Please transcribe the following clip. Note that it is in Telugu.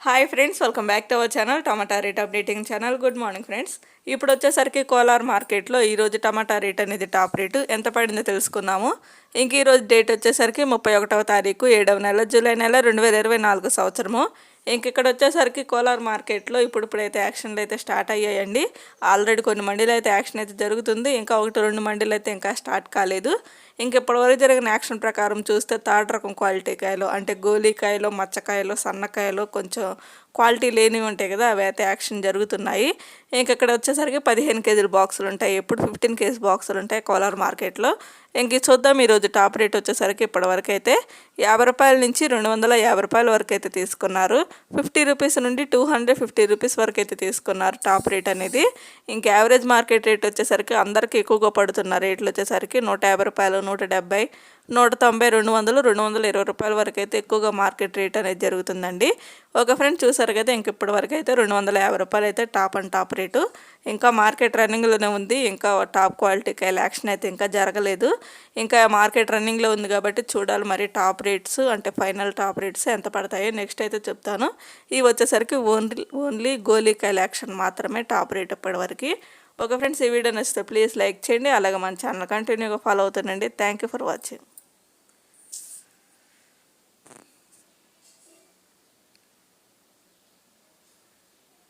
Hi friends, welcome back to our channel tomato rate updating channel. Good morning friends. ఇప్పుడు వచ్చేసరికి కోలార్ మార్కెట్లో ఈరోజు టమాటా రేట్ అనేది టాప్ రేటు ఎంత పడిందో తెలుసుకుందాము. ఇంక ఈరోజు డేట్ వచ్చేసరికి 31వ తారీఖు 7వ నెల జూలై నెల 2024 సంవత్సరము. ఇంక ఇక్కడ వచ్చేసరికి కోలార్ మార్కెట్లో ఇప్పుడైతే యాక్షన్లు అయితే స్టార్ట్ అయ్యాయండి. ఆల్రెడీ కొన్ని మండీలు అయితే యాక్షన్ అయితే జరుగుతుంది. ఇంకా 1-2 మండీలు అయితే ఇంకా స్టార్ట్ కాలేదు. ఇంక ఇప్పటివరకు జరిగిన యాక్షన్ ప్రకారం చూస్తే థర్డ్ రకం క్వాలిటీ కాయలు అంటే గోలీకాయలు, మచ్చకాయలు, సన్నకాయలు, కొంచెం క్వాలిటీ లేనివి ఉంటాయి కదా, అవి అయితే యాక్షన్ జరుగుతున్నాయి. ఇంక ఇక్కడ వచ్చేసరికి 15 కేజీల బాక్సులు ఉంటాయి, ఎప్పుడు 15 కేజీ బాక్సులు ఉంటాయి కోలార్ మార్కెట్లో. ఇంక చూద్దాం ఈరోజు టాప్ రేట్ వచ్చేసరికి ఇప్పటివరకు అయితే 50 రూపాయల నుంచి 250 రూపాయల వరకు అయితే తీసుకున్నారు. 50 రూపీస్ నుండి 250 రూపీస్ వరకు అయితే తీసుకున్నారు టాప్ రేట్ అనేది. ఇంక యావరేజ్ మార్కెట్ రేట్ వచ్చేసరికి అందరికీ ఎక్కువగా పడుతున్న రేట్లు వచ్చేసరికి 150 రూపాయలు, 170, 190, 200, 220 రూపాయల వరకు అయితే ఎక్కువగా మార్కెట్ రేట్ అనేది జరుగుతుందండి. ఒక ఫ్రెండ్ చూసారు కదా, ఇంక ఇప్పటి వరకు అయితే 250 రూపాయలు అయితే టాప్ రేటు. ఇంకా మార్కెట్ రన్నింగ్లోనే ఉంది. ఇంకా టాప్ క్వాలిటీ కాయలు యాక్షన్ అయితే ఇంకా జరగలేదు. ఇంకా మార్కెట్ రన్నింగ్లో ఉంది కాబట్టి చూడాలి మరి టాప్ రేట్స్ అంటే ఫైనల్ టాప్ రేట్స్ ఎంత పడతాయో నెక్స్ట్ అయితే చెప్తాను. ఇవి వచ్చేసరికి ఓన్లీ గోలీకాయల యాక్షన్ మాత్రమే టాప్ రేట్ ఇప్పటివరకు. ఓకే ఫ్రెండ్స్, ఈ వీడియో నచ్చితే ప్లీజ్ లైక్ చేయండి. అలాగే మన ఛానల్ కంటిన్యూగా ఫాలో అవుతానండి. Thank you for watching.